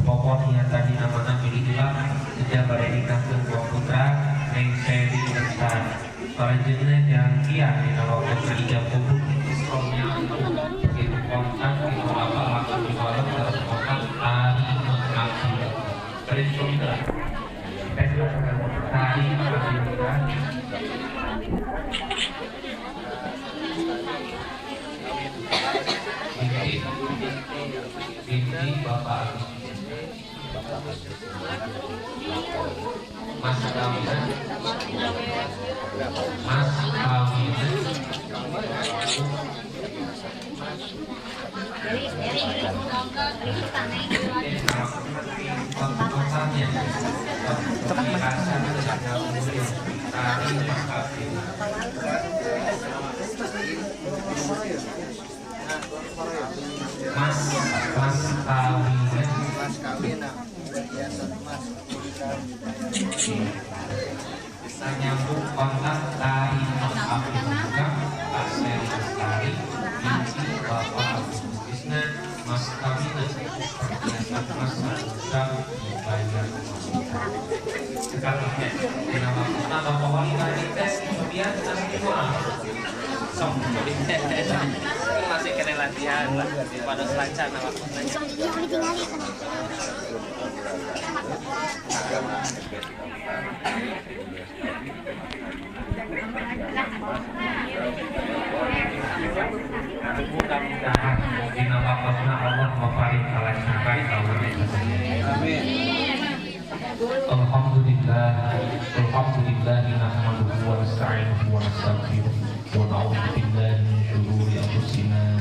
pokok yang tadi namanya pilih hilang sejak pada nikah sebuah putra Neng Seri Besar selanjutnya yang kian di nama putra ijab kubur iskomnya begitu kontak itu apa langsung diwalam dalam kontak tari mengaksi perintah tari mengaksi binti Bapak Mas kawinan bisa nyambung kontak tari Abu Bakar Aseri Bestari binti Bapak Abu Bisna Mas Kawina perhiasan Mas Sedang dibayar sekalinya nama Bapak Wanita di tes kemudian nanti doang masih kena latihan pada selancar nama mudah-mudahan di nama Allah memparing kelancaran tahun ini. Amin. Alhamdulillah nahmaduhu wa nasta'inuhu wa nastaghfiruh wa na'udzu billahi min shururi anfusina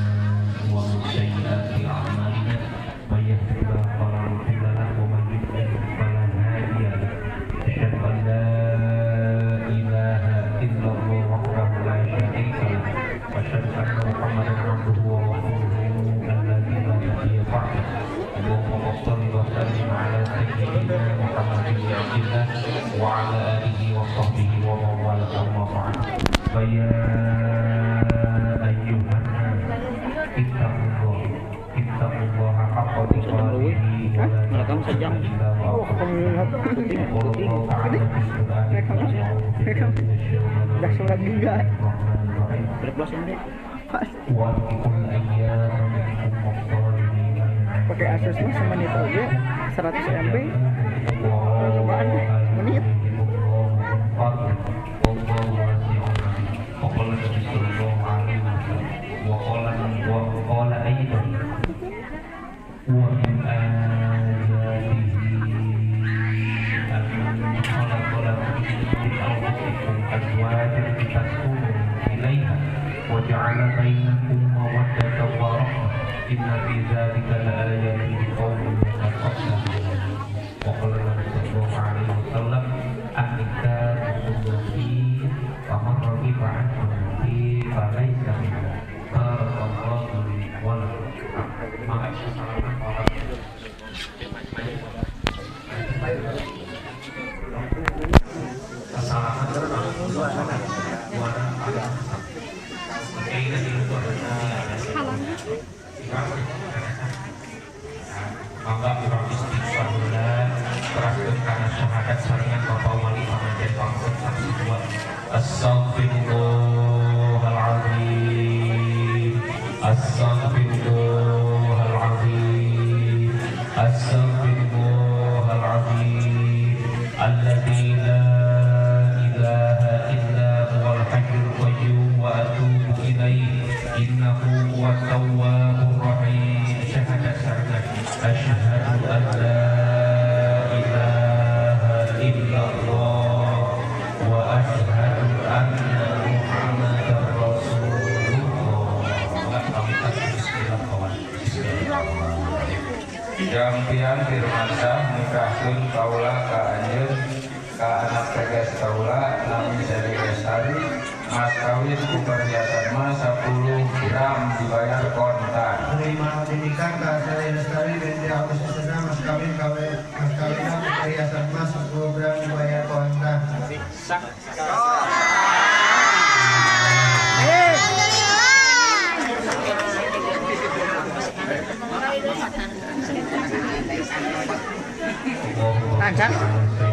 wa min sayyiati a'malina may yahdihillahu fala mudilla lahu wa man yudlil fala hadiya lahu asyhadu an la ilaha illallah wahdahu la syarika lahu wa asyhadu anna muhammadan abduhu wa rasuluhu alladzi la nabiyya ba'dahu Allahumma shalli wa sallim ala sayyidina Muhammadin abdillah wa ala alihi wa sahbihi wa man wala amma ba'd ya ayyuhan ittaqullaha haqqa tuqatih wa la tamutunna illa wa pakai Asus mah semenit aja 100 MB percobaan menit وجعل بينكم مودة ورحمة إن في ذلك لآيات لقوم يتفكرون وقال النبي صلى الله عليه وسلم النكاح سنتي فمن رغب عن سنتي فليس مني بارك الله لي ولكم. Makasih salaman orang maka kurang istighfar bulan terakhir karena syahadat saringan Bapak Wali Pamanjen Pangkut saksi dua Astaghfirullahaladzim Astaghfirullahaladzim Astaghfirullahaladzim Alladzi la ilaha illa huwal hayyul qayyum wa atubu ilaihi innahu huwat tawwabur rahim. Syahadat saringan asyhadu an la ilaha illallah wa asyhadu anna muhammadar rasulullah. Yang pian firmansa nikahkeun kaula ka anjeun ka anak tegas kaula nami Seri Bestari mas kawin ku perhiasan mas 10 gram dibayar kontan. Terima nikah ka Seri Bestari binti Agus Susana mas kawin perhiasan mas 10 gram dibayar kontan. lancar.